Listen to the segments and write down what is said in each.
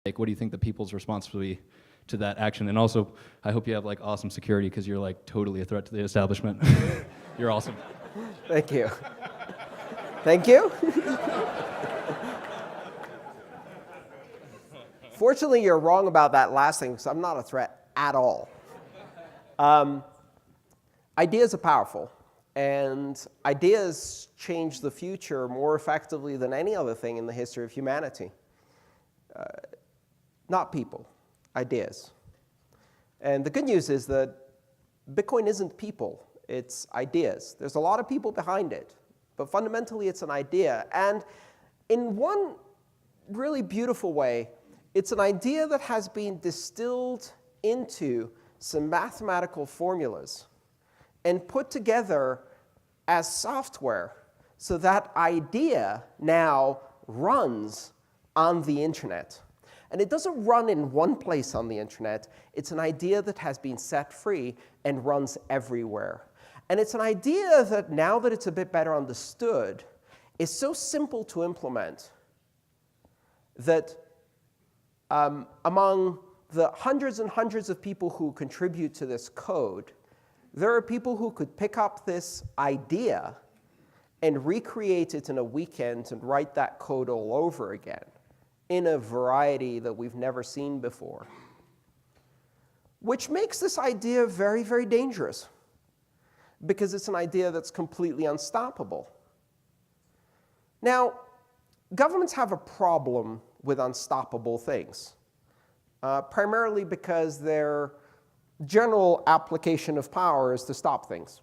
Like, what do you think the people's response will be to that action? And also, I hope you have like awesome security because you're like totally a threat to the establishment. You're awesome. Thank you. Thank you. Fortunately, you're wrong about that last thing because I'm not a threat at all. Ideas are powerful, and ideas change the future more effectively than any other thing in the history of humanity. Not people, ideas. And the good news is that Bitcoin isn't people, it's ideas. There's a lot of people behind it, but fundamentally it's an idea. And in one really beautiful way, it's an idea that has been distilled into some mathematical formulas and put together as software so that idea now runs on the internet. And it doesn't run in one place on the internet. It's an idea that has been set free and runs everywhere. And it's an idea that, now that it's a bit better understood, is so simple to implement that among the hundreds and hundreds of people who contribute to this code, there are people who could pick up this idea and recreate it in a weekend and write that code all over again in a variety that we've never seen before, which makes this idea very, very dangerous because it's an idea that's completely unstoppable. Now, governments have a problem with unstoppable things, primarily because their general application of power is to stop things.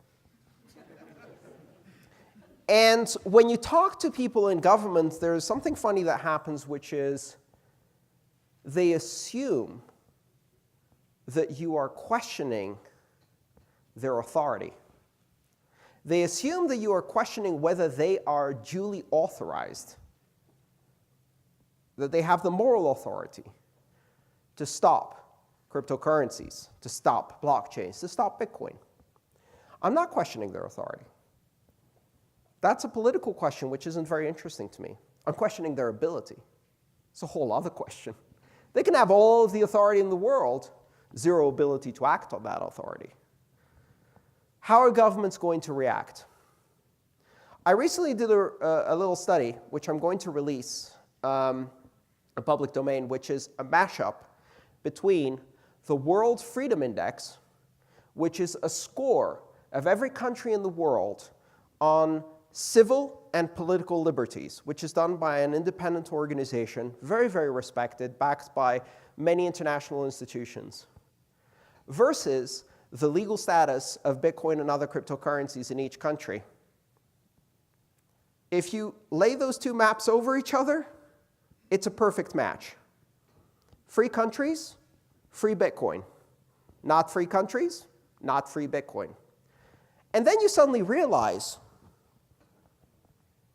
And when you talk to people in government, there's something funny that happens, which is they assume that you are questioning their authority. They assume that you are questioning whether they are duly authorized, that they have the moral authority to stop cryptocurrencies, to stop blockchains, to stop Bitcoin. I'm not questioning their authority. That's a political question which isn't very interesting to me. I'm questioning their ability. It's a whole other question. They can have all of the authority in the world, zero ability to act on that authority. How are governments going to react? I recently did a little study, which I'm going to release, a public domain, which is a mashup between the World Freedom Index, which is a score of every country in the world on civil and political liberties, which is done by an independent organization, very, very respected, backed by many international institutions, versus the legal status of Bitcoin and other cryptocurrencies in each country. If you lay those two maps over each other, it's a perfect match. Free countries, free Bitcoin. Not free countries, not free Bitcoin. And then you suddenly realize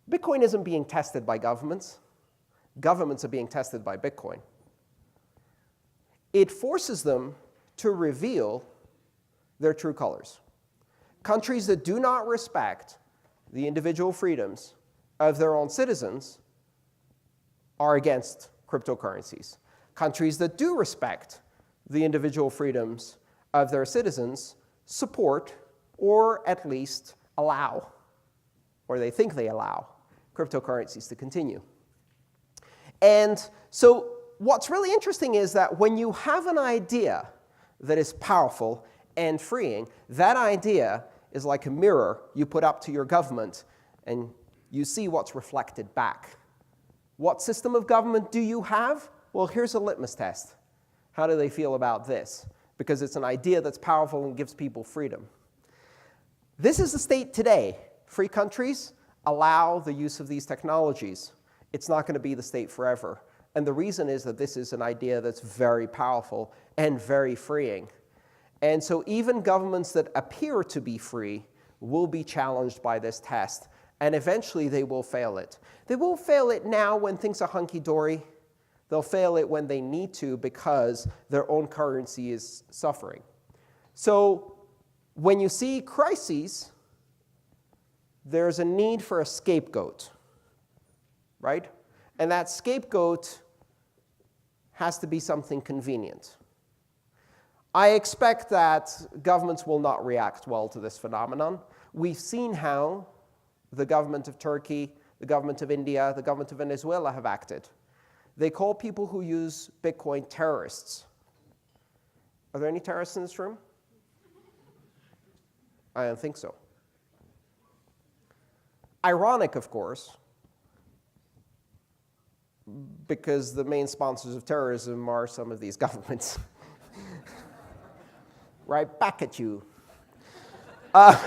Bitcoin isn't being tested by governments. Governments are being tested by Bitcoin. It forces them to reveal their true colors. Countries that do not respect the individual freedoms of their own citizens are against cryptocurrencies. Countries that do respect the individual freedoms of their citizens support, or at least allow, or they think they allow, cryptocurrencies to continue. And so what's really interesting is that when you have an idea that is powerful and freeing, that idea is like a mirror you put up to your government, and you see what's reflected back. What system of government do you have? Well, here's a litmus test. How do they feel about this? Because it's an idea that's powerful and gives people freedom. This is the state today. Free countries allow the use of these technologies. It's not going to be the state forever. And the reason is that this is an idea that's very powerful and very freeing. And so even governments that appear to be free will be challenged by this test. And eventually they will fail it. They will fail it now when things are hunky-dory. They'll fail it when they need to because their own currency is suffering. So when you see crises, there's a need for a scapegoat, right? And that scapegoat has to be something convenient. I expect that governments will not react well to this phenomenon. We've seen how the government of Turkey, the government of India, the government of Venezuela have acted. They call people who use Bitcoin terrorists. Are there any terrorists in this room? I don't think so. Ironic, of course, because the main sponsors of terrorism are some of these governments. Right back at you. But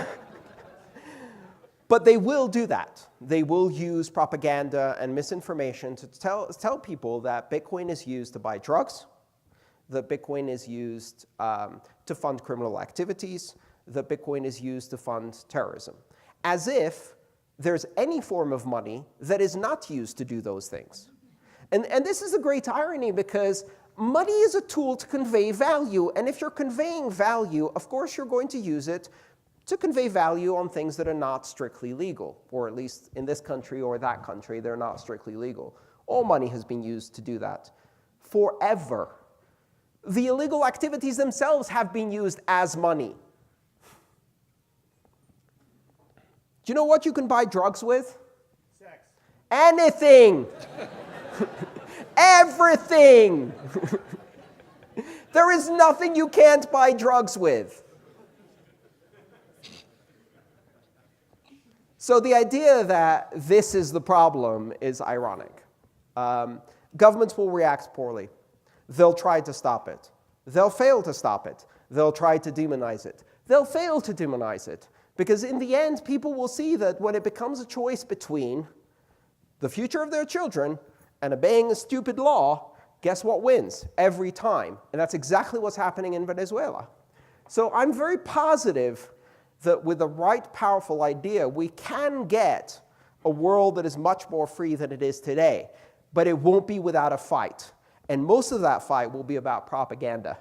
they will do that. They will use propaganda and misinformation to tell people that Bitcoin is used to buy drugs, that Bitcoin is used to fund criminal activities, that Bitcoin is used to fund terrorism, as if there's any form of money that is not used to do those things. And this is a great irony, because money is a tool to convey value, and if you're conveying value, of course you're going to use it to convey value on things that are not strictly legal, or at least in this country or that country, they're not strictly legal. All money has been used to do that forever. The illegal activities themselves have been used as money. Do you know what you can buy drugs with? Sex. Anything. Everything. There is nothing you can't buy drugs with. So the idea that this is the problem is ironic. Governments will react poorly. They'll try to stop it. They'll fail to stop it. They'll try to demonize it. They'll fail to demonize it. Because in the end, people will see that when it becomes a choice between the future of their children and obeying a stupid law, guess what wins? Every time. And that's exactly what's happening in Venezuela. So I'm very positive that with the right powerful idea, we can get a world that is much more free than it is today. But it won't be without a fight. And most of that fight will be about propaganda.